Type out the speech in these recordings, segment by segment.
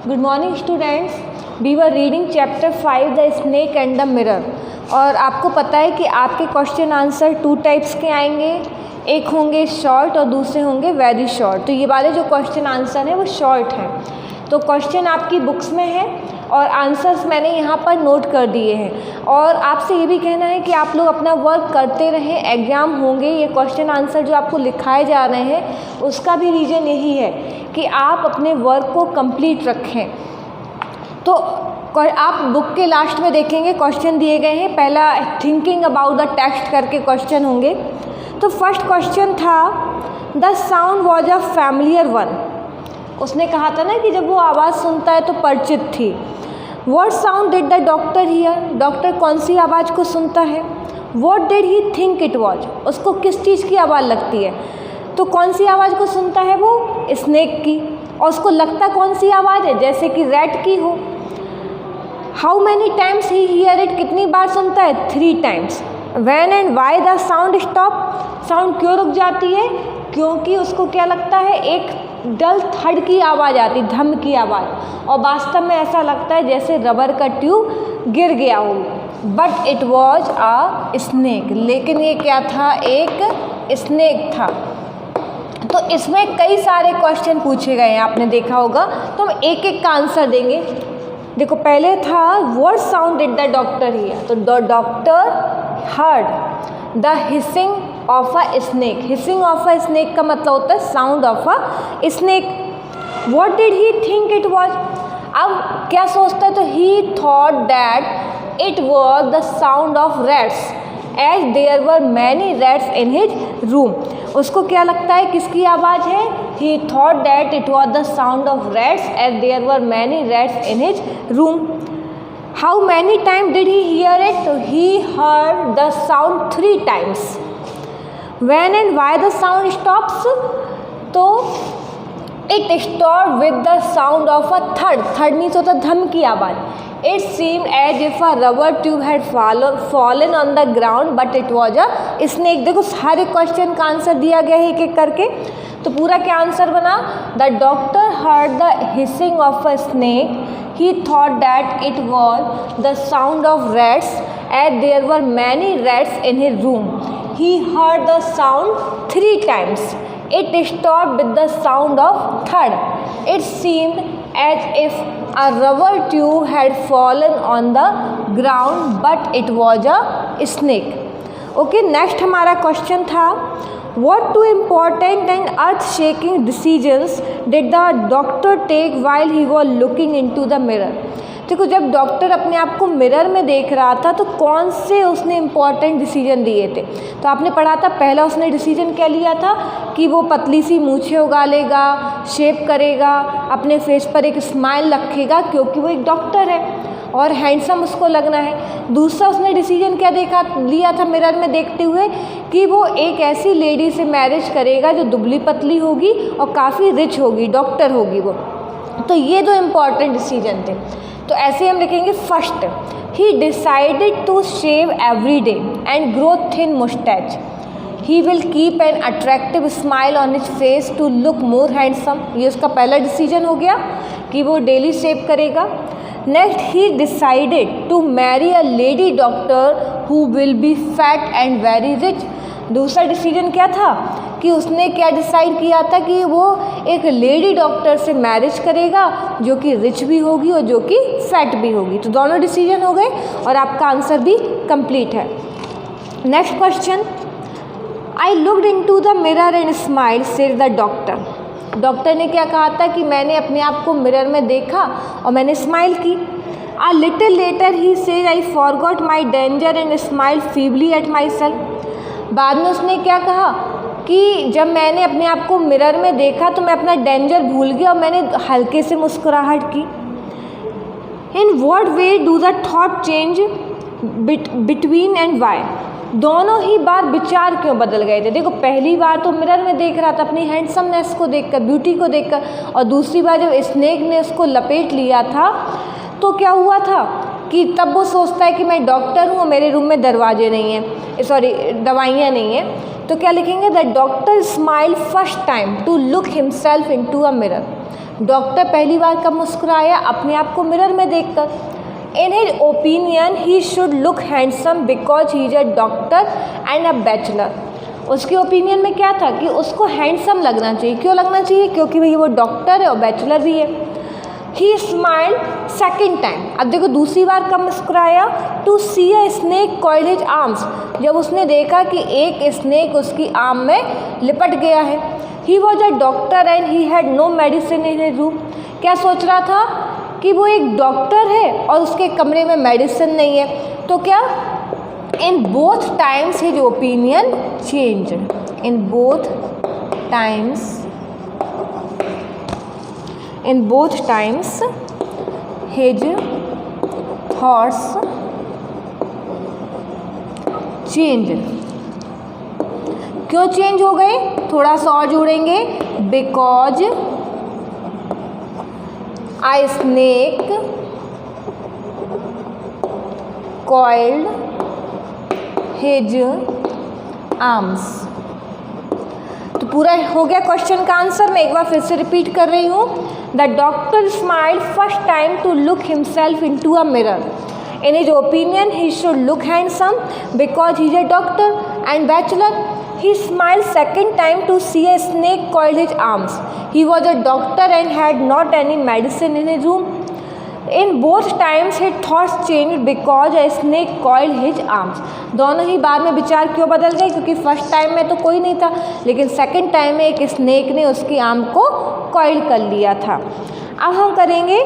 Good morning students, we were reading chapter 5 the snake and the mirror. और आपको पता है कि आपके क्वेश्चन आंसर 2 टाइप्स के आएंगे, एक होंगे शॉर्ट और दूसरे होंगे वेरी शॉर्ट। तो ये वाले जो क्वेश्चन आंसर हैं वो शॉर्ट हैं। तो क्वेश्चन आपकी बुक्स में है और आंसर्स मैंने यहाँ पर नोट कर दिए हैं। और आपसे ये भी कहना है कि आप लोग अपना वर्क करते रहें, एग्ज़ाम होंगे, ये क्वेश्चन आंसर जो आपको लिखाए जा रहे हैं उसका भी रीज़न यही है कि आप अपने वर्क को कंप्लीट रखें। तो आप बुक के लास्ट में देखेंगे क्वेश्चन दिए गए हैं। पहला थिंकिंग अबाउट द टेक्स्ट करके क्वेश्चन होंगे। तो फर्स्ट क्वेश्चन था the sound was a familiar one. उसने कहा था ना कि जब वो आवाज़ सुनता है तो परिचित थी। What sound did the doctor here? Doctor कौन सी आवाज़ को सुनता है? What did he think it was? उसको किस चीज़ की आवाज़ लगती है? तो कौन सी आवाज़ को सुनता है वो? स्नेक की। और उसको लगता कौन सी आवाज़ है? जैसे कि रैट की हो। How many times he hear it? कितनी बार सुनता है? 3 times. When and why the sound stop? Sound क्यों रुक जाती है? क्योंकि उसको क्या लगता है, एक डल थड़ की आवाज़ आती, धम की आवाज़, और वास्तव में ऐसा लगता है जैसे रबर का ट्यूब गिर गया हो। But it was a snake. लेकिन ये क्या था? एक स्नेक था। तो इसमें कई सारे क्वेश्चन पूछे गए हैं, आपने देखा होगा। तो हम एक एक का आंसर देंगे। देखो, पहले था what sound did the doctor hear? तो the doctor heard the hissing of a snake. Hissing of a snake का मतलब होता है sound of a snake. What did he think it was? अब क्या सोचता है? तो he thought that it was the sound of rats as there were many rats in his room. उसको क्या लगता है, किसकी आवाज़ है? He thought that it was the sound of rats as there were many rats in his room. How many time did he hear it? तो he heard the sound 3 times. When and why the sound stops? तो it stopped with the sound of a thud. Thud means होता धम की आवाज़। It seemed as if a rubber tube had fallen on the ground, but it was a snake. देखो, सारे question का answer दिया गया है एक एक करके। तो पूरा क्या आंसर बना? The doctor heard the hissing of a snake. He thought that it was the sound of rats, as there were many rats in his room. He heard the sound 3 times. It stopped with the sound of thud. It seemed as if a rubber tube had fallen on the ground, but it was a snake. Okay, next हमारा question था What 2 important and earth-shaking decisions did the doctor take while he was looking into the mirror? देखो, जब doctor अपने आप को mirror में देख रहा था तो कौन से उसने इम्पॉर्टेंट डिसीजन लिए थे? तो आपने पढ़ा था, पहला उसने डिसीजन क्या लिया था कि वो पतली सी मूछें उगा लेगा, शेप करेगा, अपने फेस पर एक स्माइल रखेगा क्योंकि वो एक डॉक्टर है और हैंडसम उसको लगना है। दूसरा उसने डिसीजन क्या लिया था मिरर में देखते हुए कि वो एक ऐसी लेडी से मैरिज करेगा जो दुबली पतली होगी और काफ़ी रिच होगी, डॉक्टर होगी वो। तो ये 2 इम्पॉर्टेंट डिसीजन थे। तो ऐसे हम लिखेंगे first, he decided to shave every day and grow thin moustache. He will keep an attractive smile on his face to look more handsome. ये उसका पहला डिसीजन हो गया कि वो डेली शेव करेगा। Next, he decided to marry a lady doctor who will be fat and very rich. दूसरा decision क्या था कि उसने क्या डिसाइड किया था कि वो एक लेडी डॉक्टर से मैरिज करेगा जो कि रिच भी होगी और जो कि फैट भी होगी। तो दोनों डिसीजन हो गए और आपका आंसर भी कंप्लीट है। Next question, I looked into the mirror and smile, said the doctor. Doctor ने क्या कहा था कि मैंने अपने आप को मिरर में देखा और मैंने स्माइल की। A little letter he said I forgot my danger and smile feebly at my self. बाद में उसने क्या कहा कि जब मैंने अपने आप को मिरर में देखा तो मैं अपना डेंजर भूल गया और मैंने हल्के से मुस्कुराहट की। In what way do the thought change between and why? दोनों ही बार विचार क्यों बदल गए थे? देखो, पहली बार तो मिरर में देख रहा था अपनी हैंडसमनेस को देखकर, ब्यूटी को देखकर, और दूसरी बार जब स्नेक ने उसको लपेट लिया था तो क्या हुआ था कि तब वो सोचता है कि मैं डॉक्टर हूँ और मेरे रूम में दरवाजे नहीं हैं, सॉरी दवाइयाँ नहीं हैं। तो क्या लिखेंगे? The doctor smile first time to look himself into a mirror. Doctor पहली बार कब मुस्कुराया? अपने आप को मिरर में देखकर। इन his opinion he should look handsome because he is a doctor and a bachelor. उसके ओपिनियन में क्या था कि उसको हैंडसम लगना चाहिए। क्यों लगना चाहिए? क्योंकि भाई वो डॉक्टर है और बैचलर भी है। He smiled second time. अब देखो दूसरी बार कब मुस्कुराया? To see a snake coil his arms. जब उसने देखा कि एक स्नेक उसकी आर्म में लिपट गया है। He was a doctor and he had no medicine in his room. क्या सोच रहा था? कि वो एक डॉक्टर है और उसके कमरे में मेडिसिन नहीं है। तो क्या? इन both times his opinion changed. इन both times his thoughts changed। क्यों चेंज हो गए? थोड़ा सा और जोड़ेंगे। Because a snake coiled his arms। तो पूरा हो गया क्वेश्चन का आंसर। मैं एक बार फिर से रिपीट कर रही हूँ। The doctor smiled first time to look himself in to a mirror. In his opinion he should look handsome because he is a doctor and bachelor. He smiled second time to see a snake coiled his arms. He was a doctor and had not any medicine in his room. In both times his thoughts change because a snake coil his arms. दोनों ही बार में विचार क्यों बदल गए? क्योंकि first time में तो कोई नहीं था, लेकिन सेकंड टाइम में एक स्नेक ने उसकी आर्म को कॉइल कर लिया था। अब हम करेंगे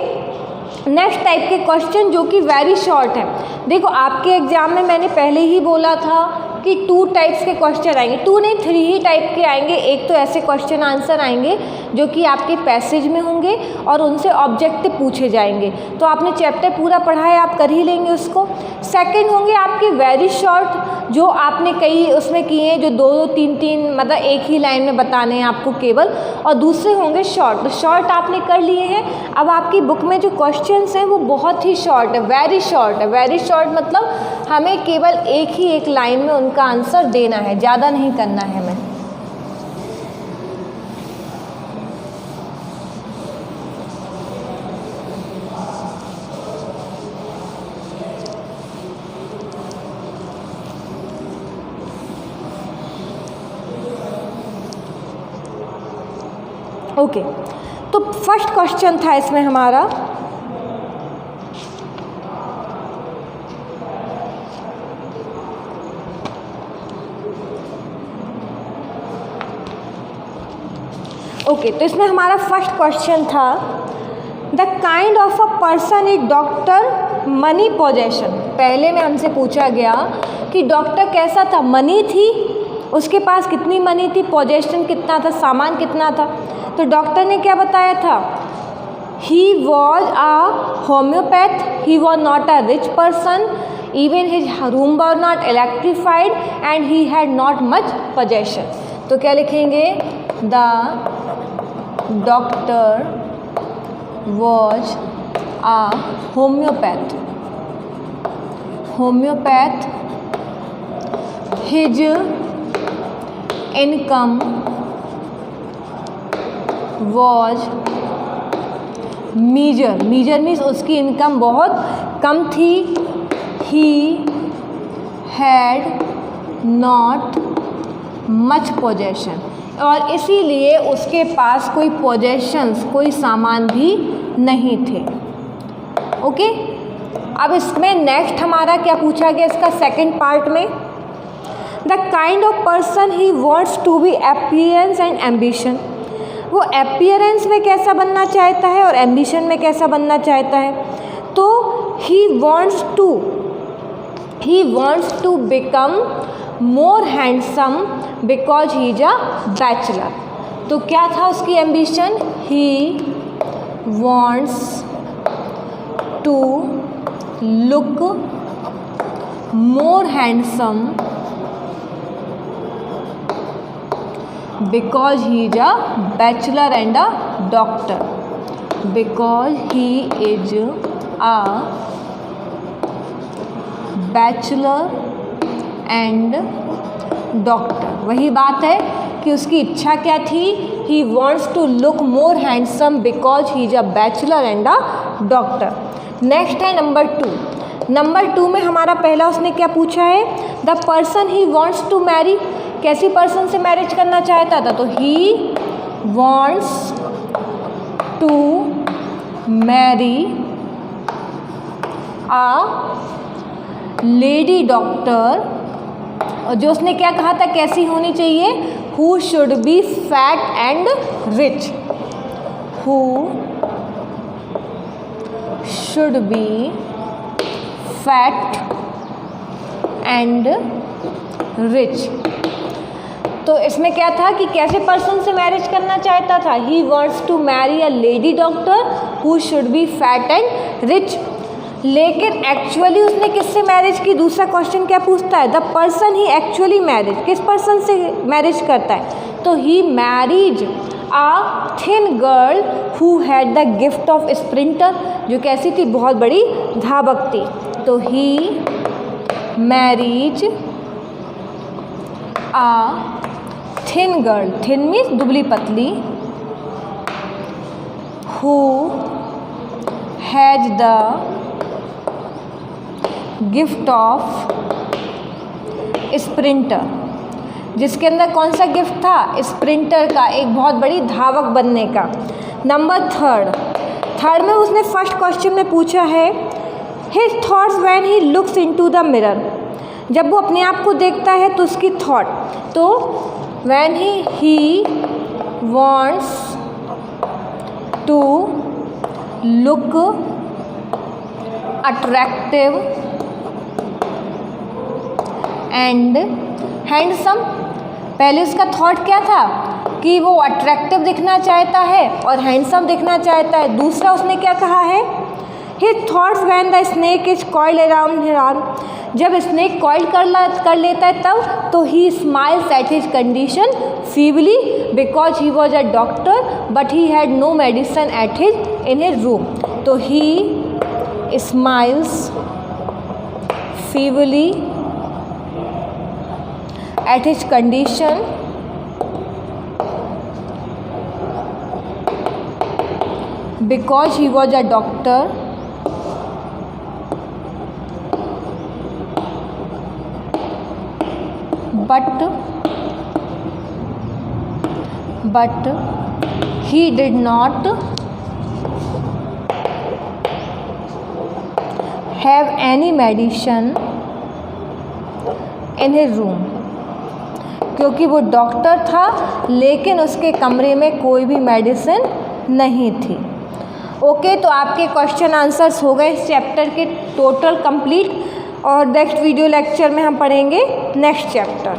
नेक्स्ट टाइप के क्वेश्चन जो कि वेरी शॉर्ट है। देखो आपके एग्जाम में मैंने पहले ही बोला था कि 2 टाइप्स के क्वेश्चन आएंगे। 2 नहीं 3 ही टाइप के आएंगे। एक तो ऐसे क्वेश्चन आंसर आएंगे जो कि आपके पैसेज में होंगे और उनसे ऑब्जेक्टिव पूछे जाएंगे। तो आपने चैप्टर पूरा पढ़ा है, आप कर ही लेंगे उसको। सेकंड होंगे आपके वेरी शॉर्ट, जो आपने कई उसमें किए हैं, जो 2-2 3-3 मतलब एक ही लाइन में बताने हैं आपको केवल। और दूसरे होंगे शॉर्ट। तो शॉर्ट आपने कर लिए हैं। अब आपकी बुक में जो क्वेश्चंस हैं वो बहुत ही शॉर्ट है, वेरी शॉर्ट है। वेरी शॉर्ट मतलब हमें केवल एक लाइन में उनका आंसर देना है, ज़्यादा नहीं करना है हमें। ओके, तो फर्स्ट क्वेश्चन था इसमें हमारा तो इसमें हमारा फर्स्ट क्वेश्चन था the kind of a person is doctor money possession. पहले में हमसे पूछा गया कि डॉक्टर कैसा था? मनी थी, उसके पास कितनी मनी थी, पोजेशन कितना था, सामान कितना था। तो डॉक्टर ने क्या बताया था? He was a homeopath, he was not a rich person, even his room was not electrified and he had not much possession. तो क्या लिखेंगे? The doctor was a homeopath, his income was meagre means उसकी income बहुत कम थी। ही had not much पोजेशन, और इसीलिए उसके पास कोई पोजेशंस, कोई सामान भी नहीं थे। ओके, अब इसमें नेक्स्ट हमारा क्या पूछा गया इसका सेकंड पार्ट में? The kind of person he wants to be appearance and ambition. वो अपीयरेंस में कैसा बनना चाहता है और एम्बिशन में कैसा बनना चाहता है? तो he wants to become more handsome because he is a bachelor. तो क्या था उसकी एम्बिशन? He wants to look more handsome because he is a bachelor and a doctor, because he is a bachelor and doctor। वही बात है कि उसकी इच्छा क्या थी he wants to look more handsome because he is a bachelor and a doctor. Next है number 2। Number 2 में हमारा पहला उसने क्या पूछा है, the person he wants to marry, कैसी पर्सन से मैरिज करना चाहता था, तो he wants to marry a lady doctor, और जो उसने क्या कहा था कैसी होनी चाहिए, who should be fat and rich, who should be fat and rich. तो इसमें क्या था कि कैसे पर्सन से मैरिज करना चाहता था, he wants to marry a lady doctor who should be fat and rich. लेकिन एक्चुअली उसने किससे मैरिज की, दूसरा क्वेश्चन क्या पूछता है, the person he actually marriage, किस पर्सन से मैरिज करता है, तो he marriage a thin girl who had the gift of sprinter, जो कैसी थी, बहुत बड़ी धावक थी, तो he marriage a thin girl, thin means दुबली पतली, who has the gift of sprinter, जिसके अंदर कौन सा गिफ्ट था, स्प्रिंटर का, एक बहुत बड़ी धावक बनने का। नंबर 3 में उसने फर्स्ट क्वेश्चन में पूछा है his thoughts when he looks into the mirror, जब वो अपने आप को देखता है तो उसकी थॉट, तो when he wants to look attractive and handsome, पहले उसका थॉट क्या था कि वो अट्रैक्टिव दिखना चाहता है और हैंडसम दिखना चाहता है। दूसरा उसने क्या कहा है, his thoughts when the snake is coiled around his arm, जब स्नेक कॉइल कर लेता है तब, तो he smiles at his condition feebly because he was a doctor but he had no medicine at his in his room, तो he smiles feebly at his condition because he was a doctor but he did not have any medicine in his room, क्योंकि वो doctor था लेकिन उसके कमरे में कोई भी मेडिसिन नहीं थी। ओके, तो आपके क्वेश्चन आंसर्स हो गए इस चैप्टर के टोटल कंप्लीट, और नेक्स्ट वीडियो लेक्चर में हम पढ़ेंगे नेक्स्ट चैप्टर।